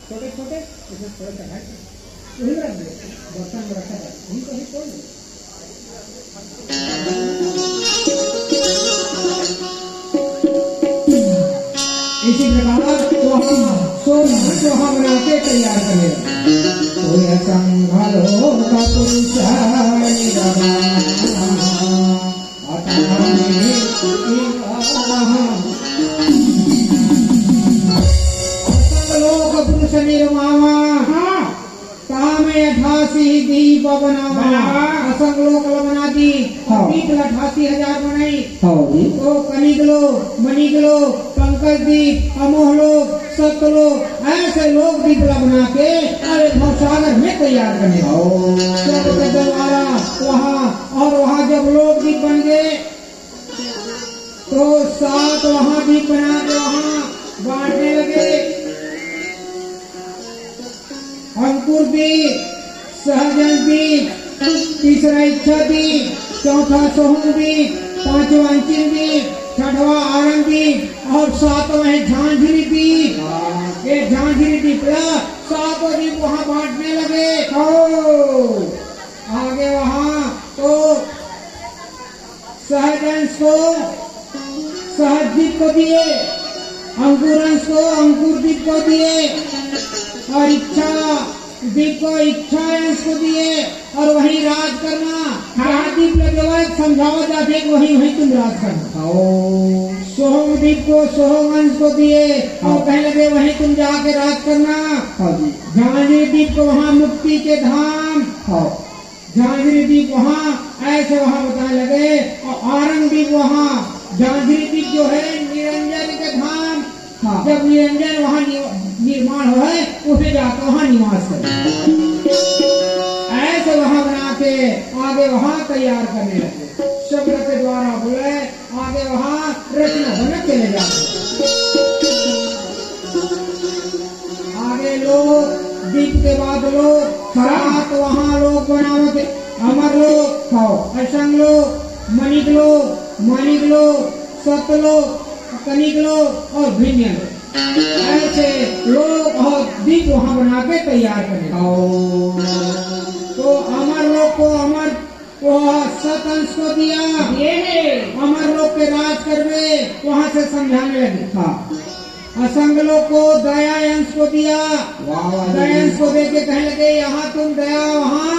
छोटे छोटे इसमें थोड़ा सा हट वही रख दे, बर्तन में रखा है उनको ही खोल दे। इसी प्रकार तो हम सोहा बना के तैयार करें। कोई संभालो का पुरुष पुरुष निर्मावा कामे 88 दीप बनावा असंग लोक बना दी दीप 88,000 बनाई तो कनिक लो मणिक लो पंकज दीप अमोह लोक सत्य लोक ऐसे लोक दीप बना के अरे भवसागर में तैयार करने द्वारा वहाँ और वहाँ जब लोक दीप बन गए तो 7 वहाँ दीप बना के वहाँ बांटने लगे। अंकुर दीप, सहजन दीप, तीसरा इच्छा दीप, चौथा सोहम दीप, पांचवा अंचिन दीप, छठवा आरंग दीप और 7वां है झांझरी दीप। ये झांझरी दीप 7 दीप वहाँ बांटने लगे। आगे वहाँ तो सहजंश को सहज दीप को दिए, अंकुरंश को अंकुर दीप को दिए और इच्छा दीप को इच्छा अंश को दिए और वहीं राज करना। दीप लगे हुए समझावा जाते वहीं वहीं तुम राज करना। सोहम दीप को सोहम अंश को दिए और कहने लगे वहीं तुम जाके राज करना। झांझरी दीप को वहाँ मुक्ति के धाम, झांझरी दीप वहाँ ऐसे वहाँ बताने लगे और आरंग दीप वहाँ झांझरी दीप जो है निरंजन के धाम। जब निरंजन वहाँ निर्माण हो है उसे जाकर वहाँ निवास कर ऐसे वहाँ बना के आगे वहाँ तैयार करने लगे। शब्द के द्वारा बोले आगे वहाँ रचना बने चले जाते। आगे लोग दीप के बाद लोग 7 वहाँ लोग बनाओगे। अमर लोग असंग लोग मणिक लोग मानिक लोग सत्य लोग कनिक लोग और भिन्न लोग ऐसे लोग और दीप वहाँ बना के तैयार करें। तो अमर लोग को अमर को सतंश को दिया, अमर लोग के राज करवे वहाँ से समझाने लगे। असंग लोग को दया अंश को दिया, दया अंश को दे के कहने लगे यहाँ तुम दया वहाँ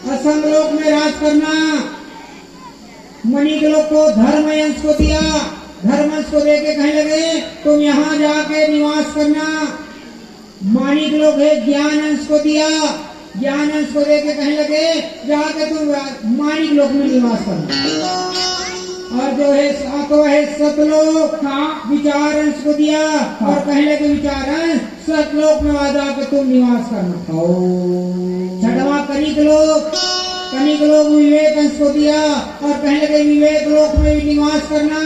असंग लोक में राज करना। मणिक लोग को धर्म अंश को दिया, धर्म अंश को देके कहने लगे तुम यहाँ जाके निवास करना। मानिक लोग है ज्ञान अंश को दिया, ज्ञान अंश को देके कहने लगे जाके तुम मानिक लोक में निवास करना। और जो है सातों है सतलोक विचार अंश को दिया और कहने लगे विचार अंश सतलोक में आ जाके तुम निवास करना। छठवा कनिक लोग विवेक अंश को दिया और कहने लगे विवेक लोक में भी निवास करना।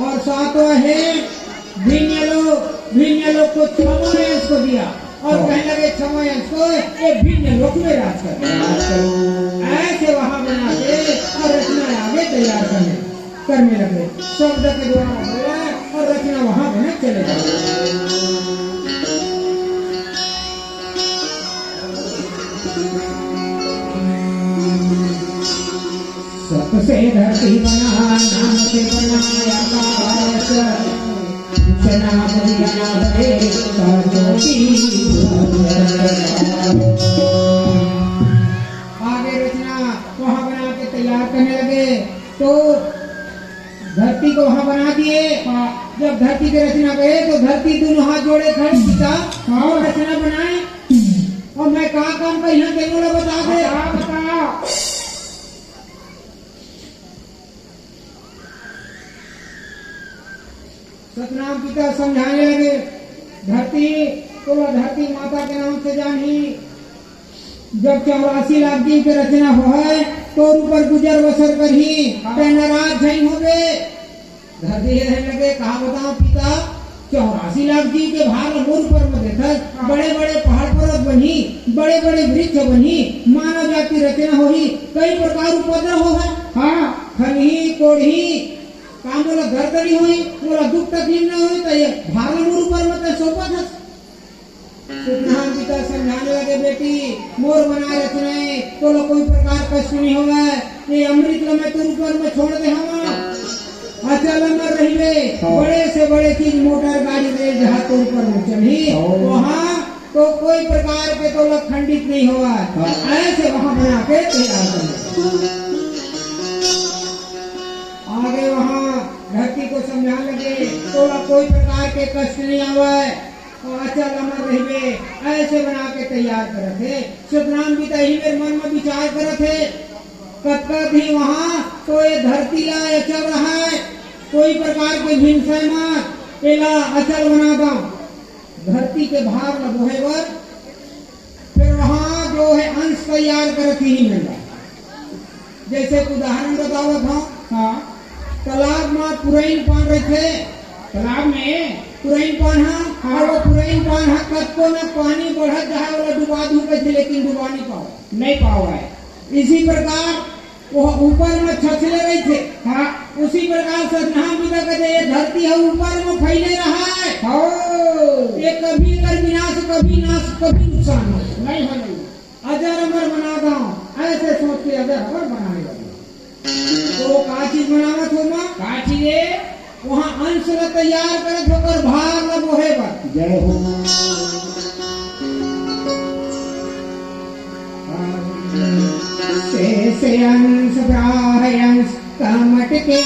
और सातवां है भिन्न लोक को क्षमा अंश को दिया और कहने लगे क्षमा अंश को ये भिन्न लोक में राज करना। ऐसे वहाँ बना के और रचना आगे तैयार करने लगे। शब्द के द्वारा बोला और रचना वहाँ बने चले गए। से धरती बना नाम से बनाया आकाश, नाम दिया है आगे रचना वहाँ बना के तैयार करने लगे। तो धरती को वहाँ बना दिए। जब धरती की रचना करे तो धरती दोनों हाथ जोड़े खड़े पिता और रचना बनाए। और मैं कहा काम का यहाँ देने वाला बता दे। सतनाम पिता समझाने लगे धरती तो धरती माता के नाम से जानी। जब 84 लाख जीव के रचना हो है तो ऊपर गुजर बसर कर ही नाराज नहीं हो गए। धरती रहने लगे कहा बताओ पिता 84 लाख जीव के भार मोर पर देखा बड़े बड़े पहाड़ पर्वत बनी, बड़े बड़े वृक्ष बनी, मानव जाति रचना हो ही कई प्रकार उपद्रव हो है। खनही कोढ़ी काम बोला गर्दनी हुई बोला दुख तकलीफ न हुई तो ये भागलपुर ऊपर मत सोपा था सत्यनारायण पिता समझाने लगे, बेटी मोर बना रचने तो लो कोई प्रकार कष्ट नहीं होगा, ये अमृत लो मैं तुम ऊपर में छोड़ दे हम अचल अमर रहिबे, बड़े से बड़े चीज मोटर गाड़ी रेल जहाँ तो ऊपर में चली वहाँ तो कोई प्रकार के तो लोग खंडित नहीं हुआ, ऐसे वहाँ बना के तैयार कर आगे वहाँ धरती को समझाने लगे तो कोई प्रकार के कष्ट नहीं आवे, अचल अमर रहिबे, ऐसे बना के तैयार करे थे। सतनाम पिता ही मेरे मन में विचार करे थे, कब भी वहाँ तो ये धरती ला अचल रहा है, कोई प्रकार के हिंसा मत एला अचल बना दो, धरती के भार न बोहेवर, फिर वहाँ जो है अंश तैयार करती ही मिल रहा। जैसे उदाहरण बतावत हूँ, हाँ तालाब में पुरैन पान रहे थे, तालाब में पुरैन पान है, और वो पुरैन पान है कब में पानी बढ़त जाए वाला डुबा दूंगा, लेकिन डुबा नहीं पाओ है। इसी प्रकार वो ऊपर में छछले रहे थे, हाँ उसी प्रकार सतनाम पिता कहते ये धरती है ऊपर में फैले रहा है, ये कभी कर विनाश कभी नाश कभी नुकसान नहीं होने, अजर अमर बना दो, ऐसे सोच के अजर अमर बनाने लगे। तो का चीज बनावत हो माँ, का चीज वहाँ अंश ल तैयार करत होकर भार न बोहे बर। जय हो। से अंश ब्राह्यंश कमट के